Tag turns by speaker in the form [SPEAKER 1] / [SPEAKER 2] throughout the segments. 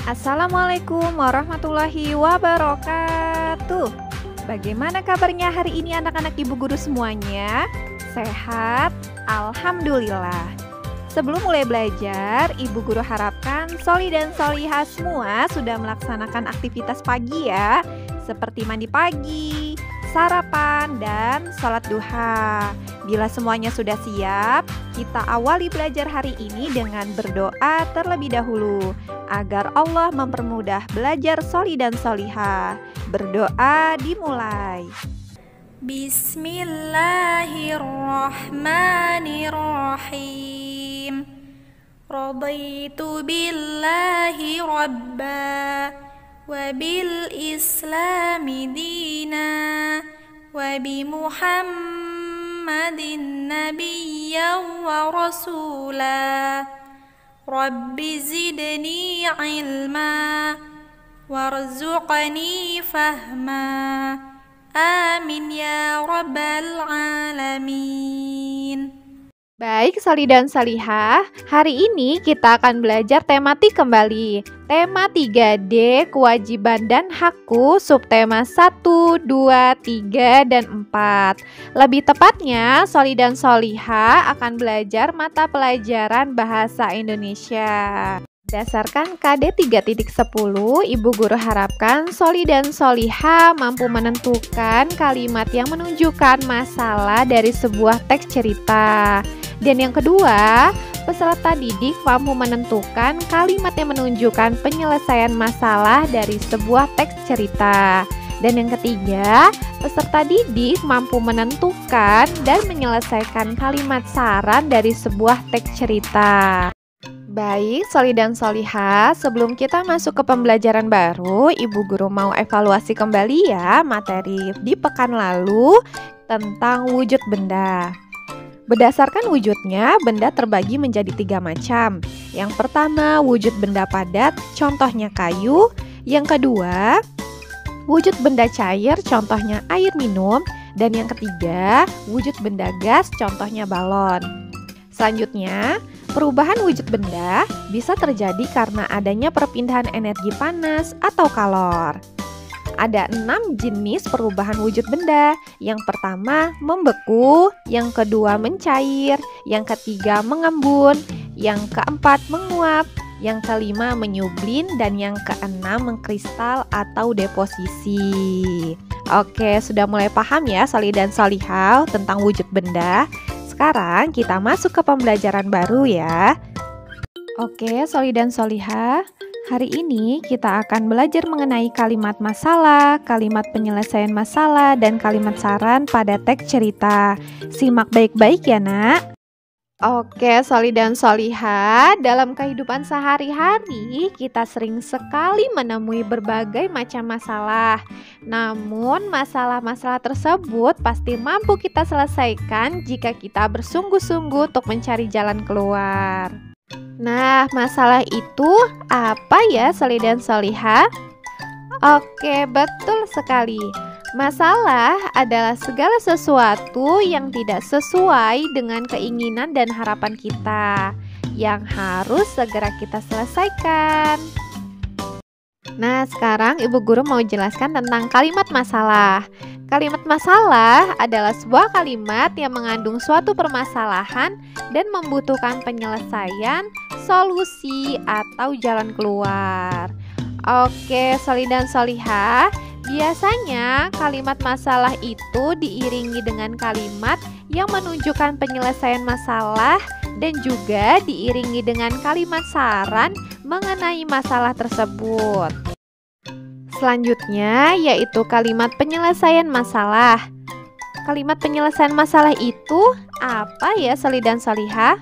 [SPEAKER 1] Assalamualaikum warahmatullahi wabarakatuh. Bagaimana kabarnya hari ini anak-anak ibu guru semuanya? Sehat? Alhamdulillah. Sebelum mulai belajar, ibu guru harapkan Soli dan Solihah semua sudah melaksanakan aktivitas pagi ya, seperti mandi pagi, sarapan, dan sholat duha. Bila semuanya sudah siap, kita awali belajar hari ini dengan berdoa terlebih dahulu agar Allah mempermudah belajar Soli dan Solihah. Berdoa dimulai.
[SPEAKER 2] Bismillahirrahmanirrahim. Raditu billahi rabba wa bil islami dina wa bi Muhammadin nabiyyan wa rasula. Rabbi zidni ilma warzuqni fahma. Amin ya rabbal alamin.
[SPEAKER 1] Baik Soli dan Solihah, hari ini kita akan belajar tematik kembali. Tema 3D, kewajiban dan hakku, subtema 1, 2, 3, dan 4. Lebih tepatnya, Soli dan Solihah akan belajar mata pelajaran Bahasa Indonesia. Berdasarkan KD 3.10, Ibu Guru harapkan Soli dan Solihah mampu menentukan kalimat yang menunjukkan masalah dari sebuah teks cerita. Dan yang kedua, peserta didik mampu menentukan kalimat yang menunjukkan penyelesaian masalah dari sebuah teks cerita. Dan yang ketiga, peserta didik mampu menentukan dan menyelesaikan kalimat saran dari sebuah teks cerita. Baik, Soli dan Solihah, sebelum kita masuk ke pembelajaran baru, Ibu Guru mau evaluasi kembali ya materi di pekan lalu tentang wujud benda. Berdasarkan wujudnya, benda terbagi menjadi 3 macam. Yang pertama, wujud benda padat, contohnya kayu. Yang kedua, wujud benda cair, contohnya air minum. Dan yang ketiga, wujud benda gas, contohnya balon. Selanjutnya, perubahan wujud benda bisa terjadi karena adanya perpindahan energi panas atau kalor. Ada 6 jenis perubahan wujud benda. Yang pertama, membeku. Yang kedua, mencair. Yang ketiga, mengembun. Yang keempat, menguap. Yang kelima, menyublin. Dan yang keenam, mengkristal atau deposisi. Oke, sudah mulai paham ya Soli dan Solihah tentang wujud benda. Sekarang kita masuk ke pembelajaran baru ya. Oke, Soli dan Solihah, hari ini kita akan belajar mengenai kalimat masalah, kalimat penyelesaian masalah, dan kalimat saran pada teks cerita. Simak baik-baik ya nak. Oke, Soli dan Solihah, dalam kehidupan sehari-hari kita sering sekali menemui berbagai macam masalah. Namun masalah-masalah tersebut pasti mampu kita selesaikan jika kita bersungguh-sungguh untuk mencari jalan keluar. Nah, masalah itu apa ya Soli dan Solihah? Oke, betul sekali. Masalah adalah segala sesuatu yang tidak sesuai dengan keinginan dan harapan kita, yang harus segera kita selesaikan. Nah, sekarang Ibu Guru mau jelaskan tentang kalimat masalah. Kalimat masalah adalah sebuah kalimat yang mengandung suatu permasalahan dan membutuhkan penyelesaian, solusi, atau jalan keluar. Oke, Soli dan Solihah, biasanya kalimat masalah itu diiringi dengan kalimat yang menunjukkan penyelesaian masalah dan juga diiringi dengan kalimat saran mengenai masalah tersebut. Selanjutnya yaitu kalimat penyelesaian masalah. Kalimat penyelesaian masalah itu apa ya Soli dan Solihah?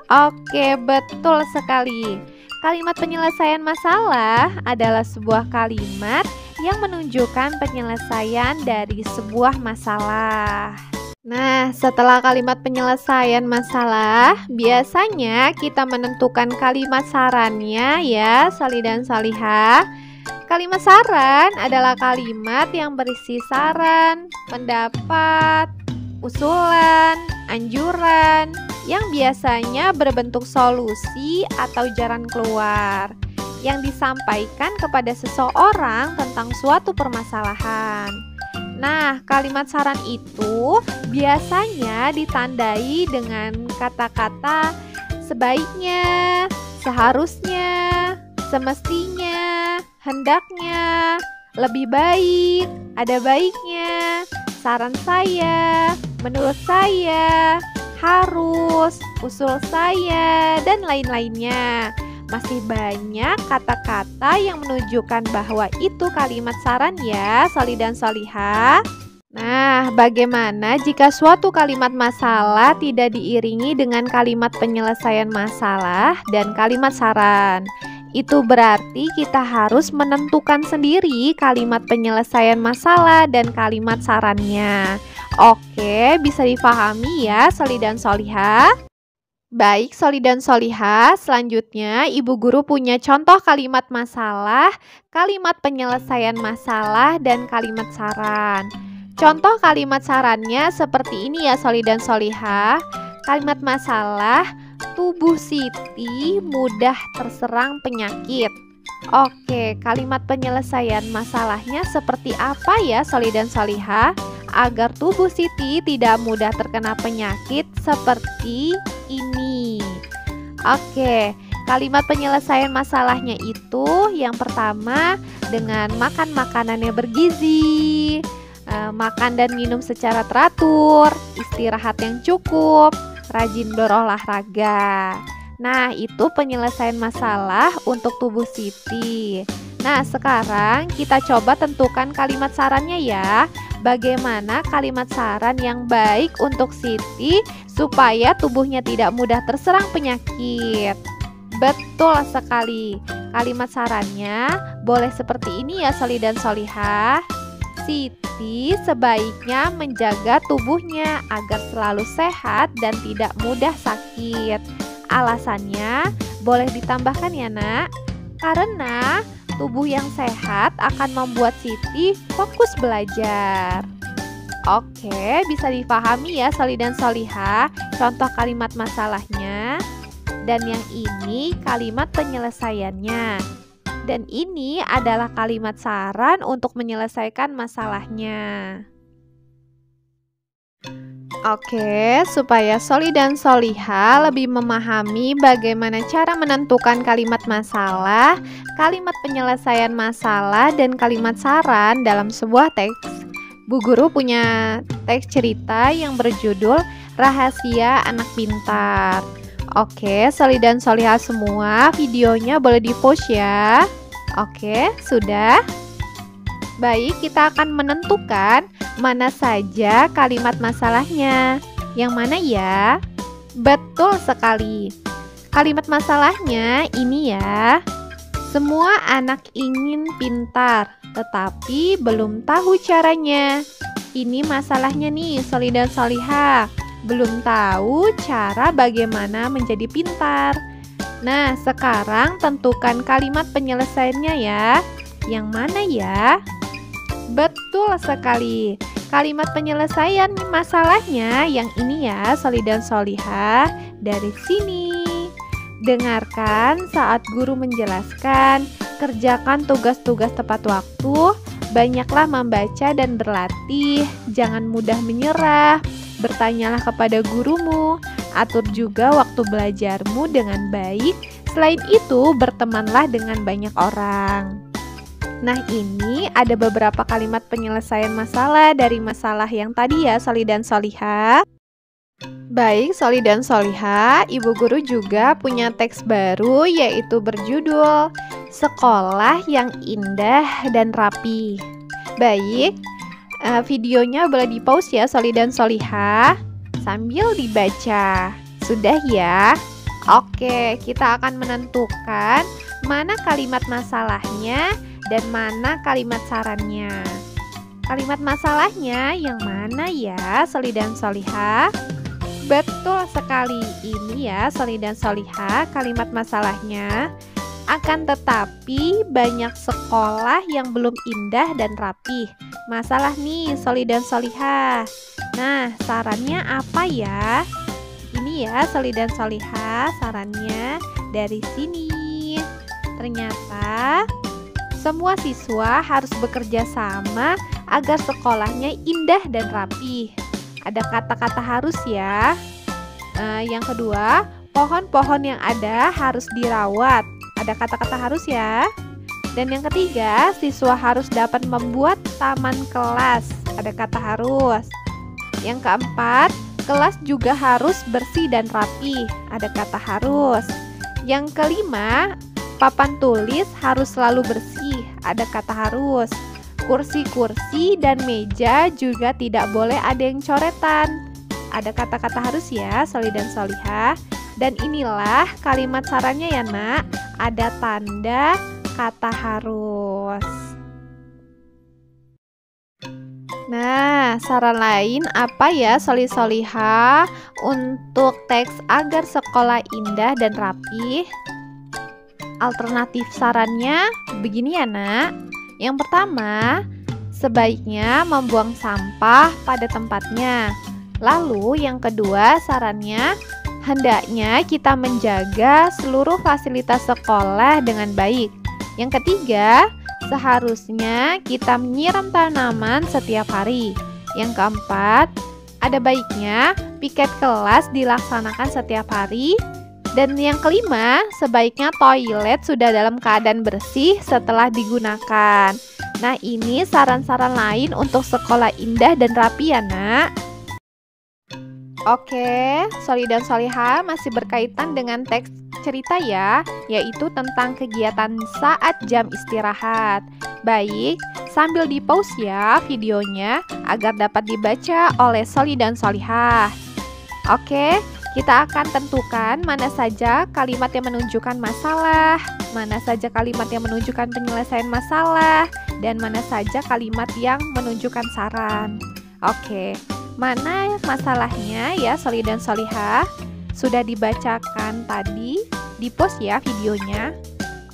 [SPEAKER 1] Oke, betul sekali. Kalimat penyelesaian masalah adalah sebuah kalimat yang menunjukkan penyelesaian dari sebuah masalah. Nah, setelah kalimat penyelesaian masalah, biasanya kita menentukan kalimat sarannya ya Soli dan Solihah. Kalimat saran adalah kalimat yang berisi saran, pendapat, usulan, anjuran yang biasanya berbentuk solusi atau jalan keluar. yang disampaikan kepada seseorang tentang suatu permasalahan. Nah, kalimat saran itu biasanya ditandai dengan kata-kata sebaiknya, seharusnya, semestinya, hendaknya, lebih baik, ada baiknya, saran saya, menurut saya, harus, usul saya, dan lain-lainnya. Masih banyak kata-kata yang menunjukkan bahwa itu kalimat saran ya, soli dan solihah. Nah, bagaimana jika suatu kalimat masalah tidak diiringi dengan kalimat penyelesaian masalah dan kalimat saran? Itu berarti kita harus menentukan sendiri kalimat penyelesaian masalah dan kalimat sarannya. Oke, bisa difahami ya, soli dan solihah? Baik, soli dan solihah, selanjutnya Ibu Guru punya contoh kalimat masalah, kalimat penyelesaian masalah, dan kalimat saran. Contoh kalimat sarannya seperti ini ya, soli dan solihah. Kalimat masalah, tubuh Siti mudah terserang penyakit. Oke, kalimat penyelesaian masalahnya seperti apa ya, soli dan solihah? Agar tubuh Siti tidak mudah terkena penyakit seperti ini. Oke, kalimat penyelesaian masalahnya itu yang pertama dengan makan makanan yang bergizi, makan dan minum secara teratur, istirahat yang cukup, rajin berolahraga. Nah, itu penyelesaian masalah untuk tubuh Siti. Nah, sekarang kita coba tentukan kalimat sarannya ya. Bagaimana kalimat saran yang baik untuk Siti supaya tubuhnya tidak mudah terserang penyakit? Betul sekali. Kalimat sarannya boleh seperti ini ya, soli dan solihah. Siti sebaiknya menjaga tubuhnya agar selalu sehat dan tidak mudah sakit. Alasannya boleh ditambahkan ya nak, karena tubuh yang sehat akan membuat Siti fokus belajar. Oke, bisa dipahami ya, soli dan solihah, contoh kalimat masalahnya. Dan yang ini kalimat penyelesaiannya. Dan ini adalah kalimat saran untuk menyelesaikan masalahnya. Oke, supaya soli dan solihah lebih memahami bagaimana cara menentukan kalimat masalah, kalimat penyelesaian masalah, dan kalimat saran dalam sebuah teks, Bu Guru punya teks cerita yang berjudul Rahasia Anak Pintar. Oke, soli dan solihah semua, videonya boleh di-pause ya. Oke, sudah? Baik, kita akan menentukan mana saja kalimat masalahnya. Yang mana ya? Betul sekali. Kalimat masalahnya ini ya. Semua anak ingin pintar, tetapi belum tahu caranya. Ini masalahnya nih, soli dan solihah. Belum tahu cara bagaimana menjadi pintar. Nah, sekarang tentukan kalimat penyelesaiannya ya. Yang mana ya? Betul sekali. Kalimat penyelesaian masalahnya yang ini ya, soli dan solihah. Dari sini. Dengarkan saat guru menjelaskan. Kerjakan tugas-tugas tepat waktu. Banyaklah membaca dan berlatih. Jangan mudah menyerah. Bertanyalah kepada gurumu. Atur juga waktu belajarmu dengan baik. Selain itu, bertemanlah dengan banyak orang. Nah, ini ada beberapa kalimat penyelesaian masalah dari masalah yang tadi ya, soli dan solihah. Baik, soli dan solihah, Ibu Guru juga punya teks baru yaitu berjudul Sekolah yang Indah dan Rapi. Baik, videonya boleh di-pause ya, soli dan solihah, sambil dibaca. Sudah ya? Oke, kita akan menentukan mana kalimat masalahnya dan mana kalimat sarannya. Kalimat masalahnya yang mana ya, soli dan solihah? Betul sekali, ini ya, soli dan solihah, kalimat masalahnya. Akan tetapi banyak sekolah yang belum indah dan rapih. Masalah nih, soli dan solihah. Nah, sarannya apa ya? Ini ya, soli dan solihah, sarannya dari sini. Ternyata semua siswa harus bekerja sama agar sekolahnya indah dan rapi. Ada kata-kata harus ya. Yang kedua, pohon-pohon yang ada harus dirawat. Ada kata-kata harus ya. Dan yang ketiga, siswa harus dapat membuat taman kelas. Ada kata harus. Yang keempat, kelas juga harus bersih dan rapi. Ada kata harus. Yang kelima, papan tulis harus selalu bersih. Ada kata harus. Kursi-kursi dan meja juga tidak boleh ada yang coretan. Ada kata-kata harus ya, Sholih dan Sholihah. Dan inilah kalimat sarannya ya nak. Ada tanda kata harus. Nah, saran lain apa ya Sholih Sholihah untuk teks agar sekolah indah dan rapi? Alternatif sarannya begini ya nak. Yang pertama, sebaiknya membuang sampah pada tempatnya. Lalu yang kedua sarannya, hendaknya kita menjaga seluruh fasilitas sekolah dengan baik. Yang ketiga, seharusnya kita menyiram tanaman setiap hari. Yang keempat, ada baiknya piket kelas dilaksanakan setiap hari. Dan yang kelima, sebaiknya toilet sudah dalam keadaan bersih setelah digunakan. Nah, ini saran-saran lain untuk sekolah indah dan rapi ya nak. Oke, Sholih dan Sholihah masih berkaitan dengan teks cerita ya, yaitu tentang kegiatan saat jam istirahat. Baik, sambil di pause ya videonya agar dapat dibaca oleh Sholih dan Sholihah. Oke, kita akan tentukan mana saja kalimat yang menunjukkan masalah, mana saja kalimat yang menunjukkan penyelesaian masalah, dan mana saja kalimat yang menunjukkan saran. Oke, mana masalahnya ya Sholih dan Sholihah? Sudah dibacakan tadi, di post ya videonya.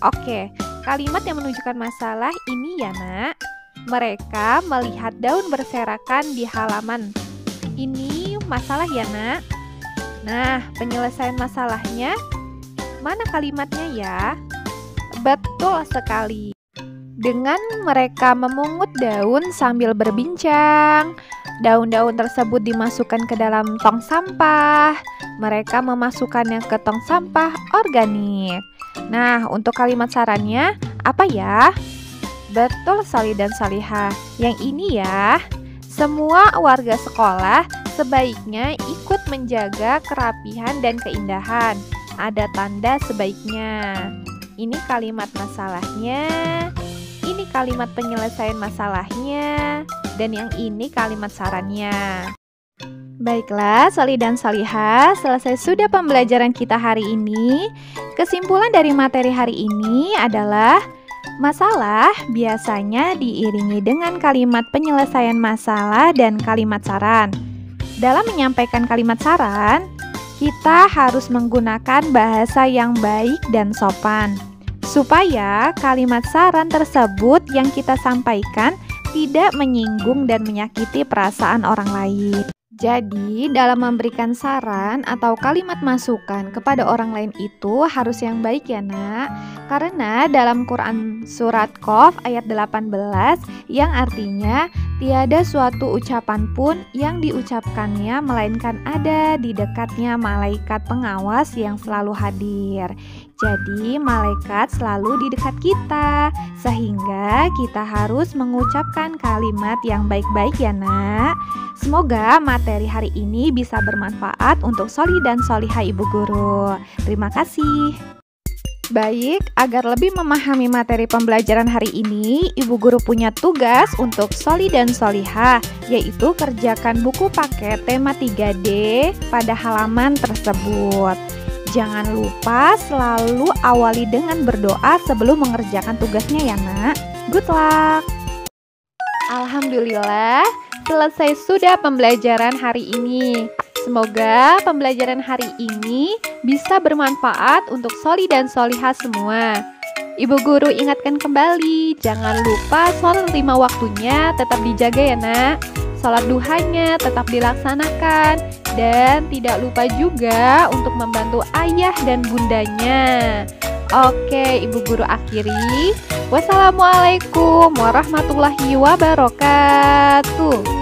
[SPEAKER 1] Oke, kalimat yang menunjukkan masalah ini ya nak. Mereka melihat daun berserakan di halaman. Ini masalah ya nak. Nah, penyelesaian masalahnya, mana kalimatnya ya? Betul sekali. Dengan mereka memungut daun sambil berbincang, daun-daun tersebut dimasukkan ke dalam tong sampah. Mereka memasukkannya ke tong sampah organik. Nah, untuk kalimat sarannya, apa ya? Betul Sholih dan Sholihah. Yang ini ya, semua warga sekolah sebaiknya ikut menjaga kerapihan dan keindahan. Ada tanda sebaiknya. Ini kalimat masalahnya, ini kalimat penyelesaian masalahnya, dan yang ini kalimat sarannya. Baiklah, Sholih dan Sholihah, selesai sudah pembelajaran kita hari ini. Kesimpulan dari materi hari ini adalah masalah biasanya diiringi dengan kalimat penyelesaian masalah dan kalimat saran. Dalam menyampaikan kalimat saran, kita harus menggunakan bahasa yang baik dan sopan, supaya kalimat saran tersebut yang kita sampaikan tidak menyinggung dan menyakiti perasaan orang lain. Jadi, dalam memberikan saran atau kalimat masukan kepada orang lain itu harus yang baik ya nak. Karena dalam Quran surat Qaf ayat 18 yang artinya tiada suatu ucapan pun yang diucapkannya melainkan ada di dekatnya malaikat pengawas yang selalu hadir. Jadi malaikat selalu di dekat kita, sehingga kita harus mengucapkan kalimat yang baik-baik ya nak. Semoga materi hari ini bisa bermanfaat untuk Sholih dan Sholihah Ibu Guru. Terima kasih. Baik, agar lebih memahami materi pembelajaran hari ini, Ibu Guru punya tugas untuk Sholih dan Sholihah, yaitu kerjakan buku paket tema 3D pada halaman tersebut. Jangan lupa selalu awali dengan berdoa sebelum mengerjakan tugasnya ya nak. Good luck. Alhamdulillah, selesai sudah pembelajaran hari ini. Semoga pembelajaran hari ini bisa bermanfaat untuk Sholih dan Sholihah semua. Ibu Guru ingatkan kembali, jangan lupa sholat 5 waktunya tetap dijaga ya nak. Sholat duhanya tetap dilaksanakan. Dan tidak lupa juga untuk membantu ayah dan bundanya. Oke, Ibu Guru akhiri. Wassalamualaikum warahmatullahi wabarakatuh.